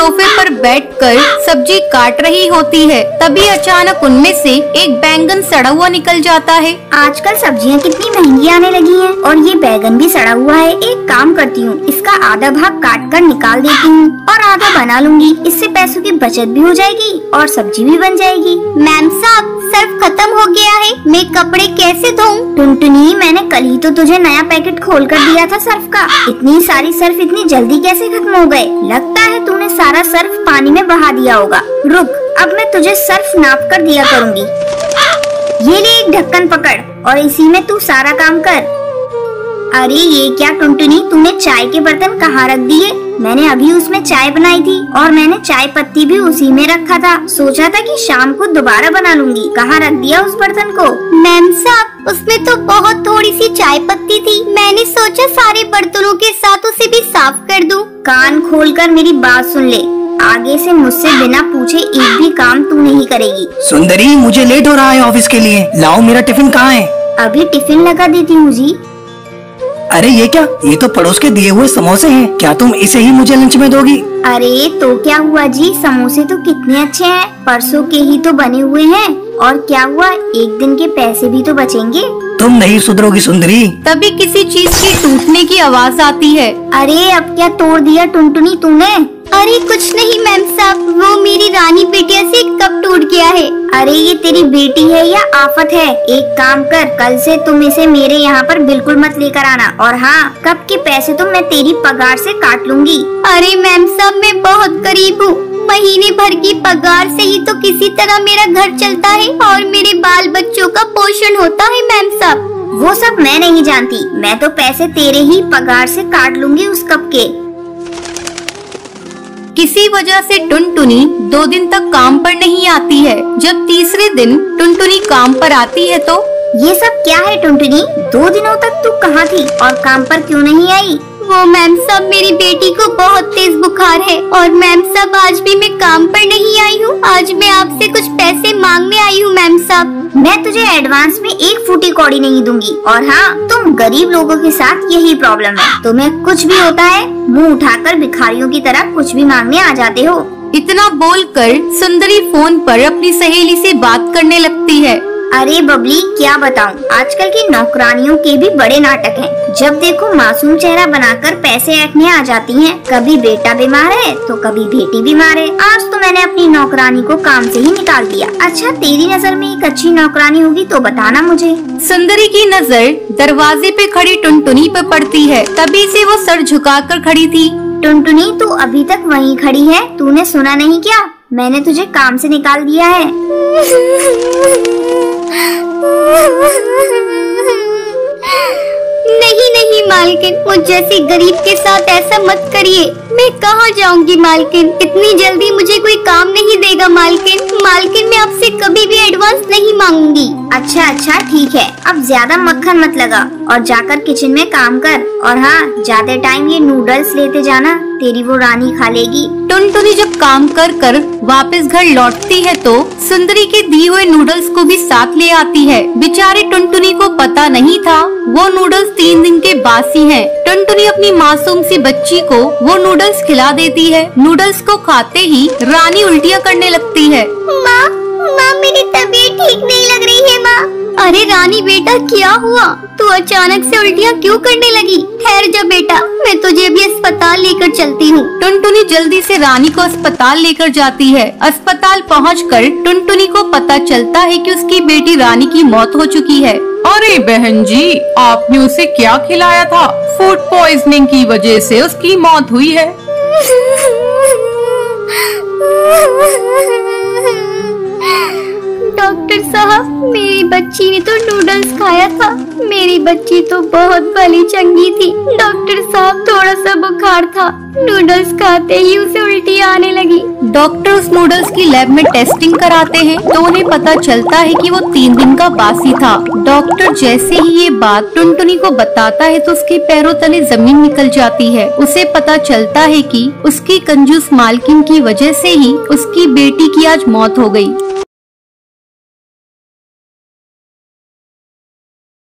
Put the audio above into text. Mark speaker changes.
Speaker 1: सोफे पर बैठकर सब्जी काट रही होती है। तभी अचानक उनमें से एक बैंगन सड़ा हुआ निकल जाता है।
Speaker 2: आजकल सब्जियां कितनी महंगी आने लगी हैं और ये बैंगन भी सड़ा हुआ है। एक काम करती हूँ, इसका आधा भाग काट कर निकाल देती हूँ और आधा बना लूंगी। इससे पैसों की बचत भी हो जाएगी और सब्जी भी बन जाएगी।
Speaker 3: मैम साहब, सर्फ खत्म हो गया है, मैं कपड़े कैसे धोऊं?
Speaker 2: टुनटुनी, मैंने कल ही तो तुझे नया पैकेट खोल कर दिया था सर्फ का। इतनी सारी सर्फ इतनी जल्दी कैसे खत्म हो गए? लगता है तूने सारा सर्फ पानी में बहा दिया होगा। रुक, अब मैं तुझे सर्फ नाप कर दिया करूँगी। ये ले एक ढक्कन पकड़ और इसी में तू सारा काम कर। अरे ये क्या टुनटुनी, तूने चाय के बर्तन कहाँ रख दिए? मैंने अभी उसमें चाय बनाई थी और मैंने चाय पत्ती भी उसी में रखा था। सोचा था कि शाम को दोबारा बना लूंगी। कहाँ रख दिया उस बर्तन को?
Speaker 3: मैम साहब, उसमें तो बहुत थोड़ी सी चाय पत्ती थी। मैंने सोचा सारे बर्तनों के साथ उसे भी साफ कर दूं।
Speaker 2: कान खोलकर मेरी बात सुन ले, आगे से मुझसे बिना पूछे एक भी काम तू नहीं करेगी।
Speaker 4: सुंदरी, मुझे लेट हो रहा है ऑफिस के लिए। लाओ, मेरा टिफिन कहाँ है?
Speaker 2: अभी टिफिन लगा देती हूँ जी।
Speaker 4: अरे ये क्या? ये तो पड़ोस के दिए हुए समोसे हैं। क्या तुम इसे ही मुझे लंच में दोगी?
Speaker 2: अरे तो क्या हुआ जी, समोसे तो कितने अच्छे हैं, परसों के ही तो बने हुए हैं। और क्या हुआ, एक दिन के पैसे भी तो बचेंगे।
Speaker 4: तुम नहीं सुधरोगी सुंदरी।
Speaker 1: तभी किसी चीज की टूटने की आवाज आती है।
Speaker 2: अरे अब क्या तोड़ दिया टुनटुनी तूने?
Speaker 3: अरे कुछ नहीं मैम साहब, वो मेरी रानी बिटिया से कप टूट गया है।
Speaker 2: अरे ये तेरी बेटी है या आफत है? एक काम कर, कल से तुम इसे मेरे यहाँ पर बिल्कुल मत लेकर आना। और हाँ, कप के पैसे तो मैं तेरी पगार से काट लूंगी।
Speaker 3: अरे मैम साहब, मैं बहुत गरीब हूँ। महीने भर की पगार से ही तो किसी तरह मेरा घर चलता है और मेरे बाल बच्चों का पोषण होता है मैम साहब।
Speaker 2: वो सब मैं नहीं जानती, मैं तो पैसे तेरे ही पगार से काट लूंगी उस कप के।
Speaker 1: किसी वजह से टुनटुनी 2 दिन तक काम पर नहीं आती है। जब तीसरे दिन टुनटुनी काम पर आती है तो
Speaker 2: ये सब क्या है टुनटुनी? 2 दिनों तक तू कहाँ थी और काम पर क्यों नहीं आई?
Speaker 3: वो मैम साहब, मेरी बेटी को बहुत तेज बुखार है और मैम साहब आज भी मैं काम पर नहीं आई हूँ। आज मैं आपसे कुछ पैसे मांगने आई हूँ मैम साहब।
Speaker 2: मैं तुझे एडवांस में 1 फूटी कौड़ी नहीं दूंगी। और हाँ, तुम गरीब लोगों के साथ यही प्रॉब्लम है, तुम्हें कुछ भी होता है मुंह उठाकर भिखारियों की तरह कुछ भी मांगने आ जाते हो।
Speaker 1: इतना बोलकर सुंदरी फोन पर अपनी सहेली से बात करने लगती है।
Speaker 2: अरे बबली, क्या बताऊं, आजकल की नौकरानियों के भी बड़े नाटक हैं। जब देखो मासूम चेहरा बनाकर पैसे ऐंठने आ जाती हैं। कभी बेटा बीमार है तो कभी बेटी बीमार है। आज तो मैंने अपनी नौकरानी को काम से ही निकाल दिया। अच्छा, तेरी नजर में एक अच्छी नौकरानी होगी तो बताना मुझे।
Speaker 1: सुंदरी की नजर दरवाजे पे खड़ी टुनटुनी पे पड़ती है। तभी से वो सर झुकाकर खड़ी थी।
Speaker 2: टुनटुनी, तू अभी तक वहीं खड़ी है? तूने सुना नहीं क्या? मैंने तुझे काम से निकाल दिया है।
Speaker 3: नहीं नहीं मालकिन, मुझ जैसी गरीब के साथ ऐसा मत करिए। मैं कहाँ जाऊंगी मालकिन? इतनी जल्दी मुझे कोई काम नहीं देगा मालकिन। मालकिन, मैं आपसे कभी भी एडवांस नहीं मांगूंगी।
Speaker 2: अच्छा अच्छा ठीक है, अब ज्यादा मक्खन मत लगा और जाकर किचन में काम कर। और हाँ, ज्यादा टाइम ये नूडल्स लेते जाना, तेरी वो रानी खा लेगी।
Speaker 1: टुनटुनी जब काम कर कर वापस घर लौटती है तो सुंदरी के दिए हुए नूडल्स को भी साथ ले आती है। बेचारी टुनटुनी को पता नहीं था वो नूडल्स 3 दिन के बासी हैं। टुनटुनी अपनी मासूम सी बच्ची को वो नूडल्स खिला देती है। नूडल्स को खाते ही रानी उल्टियाँ करने लगती है।
Speaker 3: माँ, मेरी तबीयत ठीक नहीं लग रही है माँ। अरे रानी बेटा, क्या हुआ? तू अचानक से उल्टियाँ क्यों करने लगी? ठहर जा बेटा, मैं तुझे भी अस्पताल लेकर चलती हूँ।
Speaker 1: टुनटुनी जल्दी से रानी को अस्पताल लेकर जाती है। अस्पताल पहुंचकर टुनटुनी को पता चलता है कि उसकी बेटी रानी की मौत हो चुकी है।
Speaker 5: अरे बहन जी, आपने उसे क्या खिलाया था? फूड पॉइजनिंग की वजह से उसकी मौत हुई है।
Speaker 3: डॉक्टर साहब, मेरी बच्ची ने तो नूडल्स खाया था। मेरी बच्ची तो बहुत भली चंगी थी। डॉक्टर साहब, थोड़ा सा बुखार था, नूडल्स खाते ही उसे उल्टी आने लगी।
Speaker 1: डॉक्टर उस नूडल्स की लैब में टेस्टिंग कराते हैं तो उन्हें पता चलता है कि वो 3 दिन का बासी था। डॉक्टर जैसे ही ये बात टुनटुनी को बताता है तो उसके पैरों तले जमीन निकल जाती है। उसे पता चलता है कि उसकी कंजूस मालकिन की वजह से ही उसकी बेटी की आज मौत हो गई।